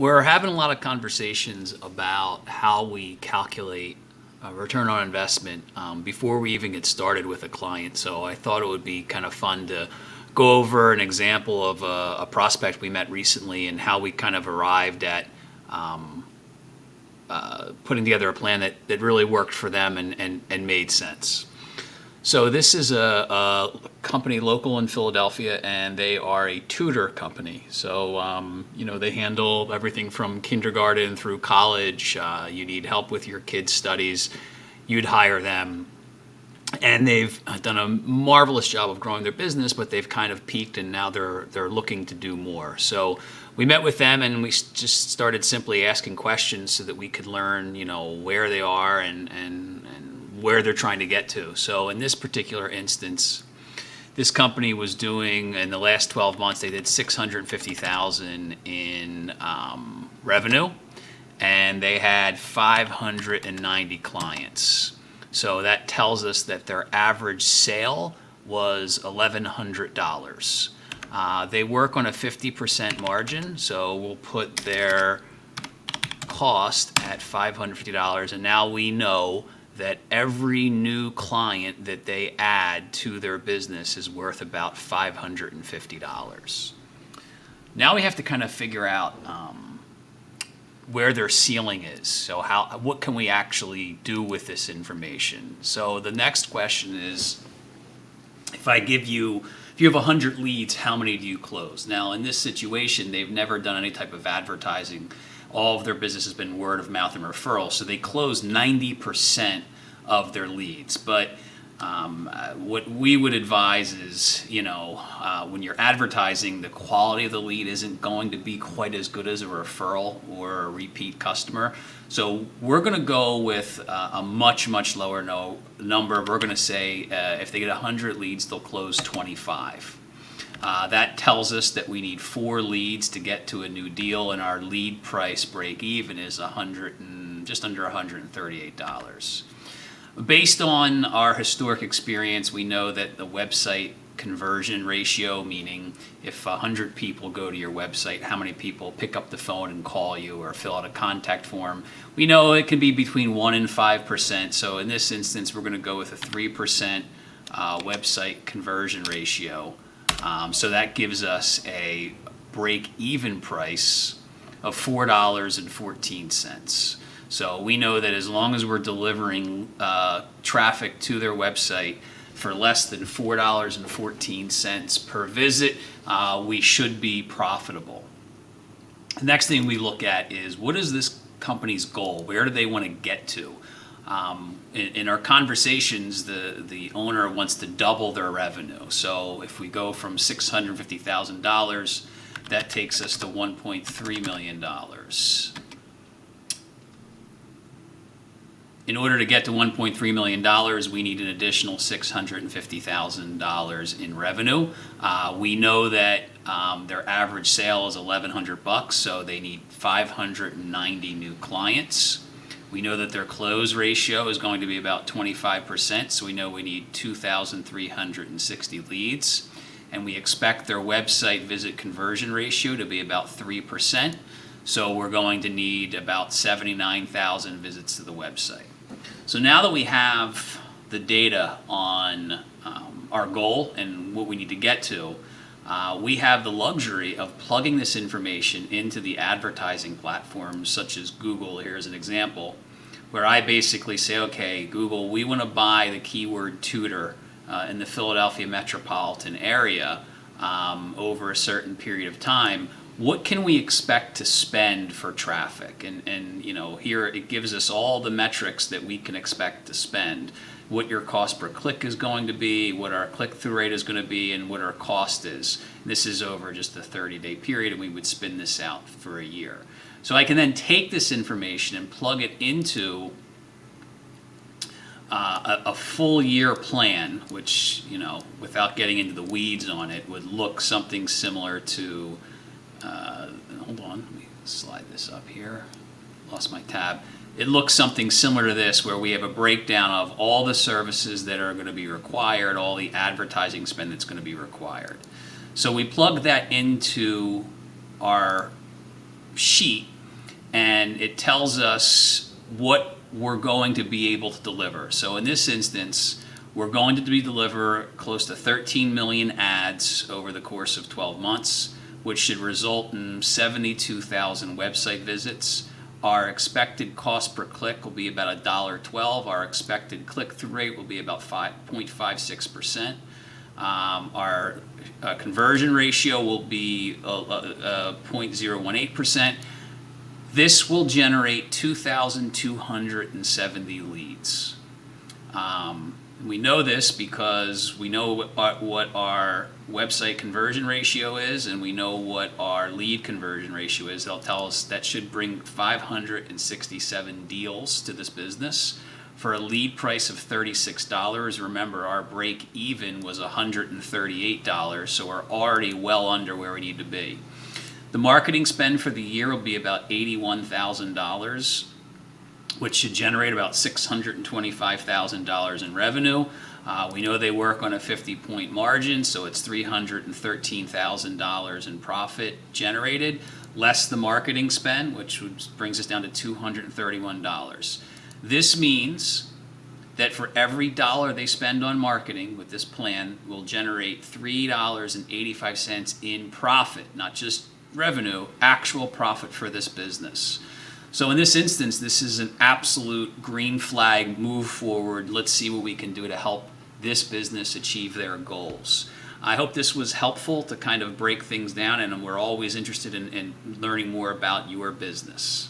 We're having a lot of conversations about how we calculate return on investment before we even get started with a client. So I thought it would be kind of fun to go over an example of a prospect we met recently and how we kind of arrived at putting together a plan that really worked for them and made sense. So this is a company local in Philadelphia, and they are a tutor company. So, they handle everything from kindergarten through college. You need help with your kids' studies, you'd hire them. And they've done a marvelous job of growing their business, but they've kind of peaked, and now they're looking to do more. So we met with them, and we just started simply asking questions so that we could learn, where they are and where they're trying to get to. So in this particular instance, this company was doing, in the last 12 months, they did $650,000 in revenue, and they had 590 clients. So that tells us that their average sale was $1,100. They work on a 50% margin, so we'll put their cost at $550, and now we know that every new client that they add to their business is worth about $550. Now we have to kind of figure out where their ceiling is. So what can we actually do with this information? So the next question is, if you have 100 leads, how many do you close? Now in this situation, they've never done any type of advertising. All of their business has been word of mouth and referral. So they close 90% of their leads. But what we would advise is, when you're advertising, the quality of the lead isn't going to be quite as good as a referral or a repeat customer. So we're going to go with a much, much lower number. We're going to say if they get 100 leads, they'll close 25. That tells us that we need 4 leads to get to a new deal, and our lead price break even is just under $138. Based on our historic experience, we know that the website conversion ratio, meaning if 100 people go to your website, how many people pick up the phone and call you or fill out a contact form, we know it can be between 1% and 5%. So in this instance, we're going to go with a 3% website conversion ratio. So that gives us a break-even price of $4.14. So we know that as long as we're delivering traffic to their website for less than $4.14 per visit, we should be profitable. The next thing we look at is, what is this company's goal? Where do they want to get to? In our conversations, the owner wants to double their revenue. So if we go from $650,000, that takes us to $1.3 million. In order to get to $1.3 million, we need an additional $650,000 in revenue. We know that their average sale is $1,100, so they need 590 new clients. We know that their close ratio is going to be about 25%, so we know we need 2,360 leads. And we expect their website visit conversion ratio to be about 3%, so we're going to need about 79,000 visits to the website. So now that we have the data on our goal and what we need to get to, we have the luxury of plugging this information into the advertising platforms such as Google. Here's an example where I basically say, okay, Google, we want to buy the keyword tutor in the Philadelphia metropolitan area over a certain period of time. What can we expect to spend for traffic? And here it gives us all the metrics that we can expect to spend. What your cost per click is going to be, what our click-through rate is going to be, and what our cost is. This is over just a 30-day period, and we would spin this out for a year. So I can then take this information and plug it into a full year plan, which, without getting into the weeds on it, would look something similar to hold on, let me slide this up here. Lost my tab. It looks something similar to this, where we have a breakdown of all the services that are going to be required, all the advertising spend that's going to be required. So we plug that into our sheet, and it tells us what we're going to be able to deliver. So in this instance, we're going to deliver close to 13 million ads over the course of 12 months, which should result in 72,000 website visits. Our expected cost per click will be about $1.12. Our expected click-through rate will be about 5.56%. Our conversion ratio will be 0.018%. This will generate 2,270 leads. We know this because we know what our website conversion ratio is, and we know what our lead conversion ratio is. They'll tell us that should bring 567 deals to this business for a lead price of $36. Remember, our break even was $138, so we're already well under where we need to be. The marketing spend for the year will be about $81,000, which should generate about $625,000 in revenue. We know they work on a 50-point margin, so it's $313,000 in profit generated, less the marketing spend, which brings us down to $231. This means that for every dollar they spend on marketing with this plan, will generate $3.85 in profit, not just revenue, actual profit for this business. So in this instance, this is an absolute green flag move forward. Let's see what we can do to help this business achieve their goals. I hope this was helpful to kind of break things down, and we're always interested in learning more about your business.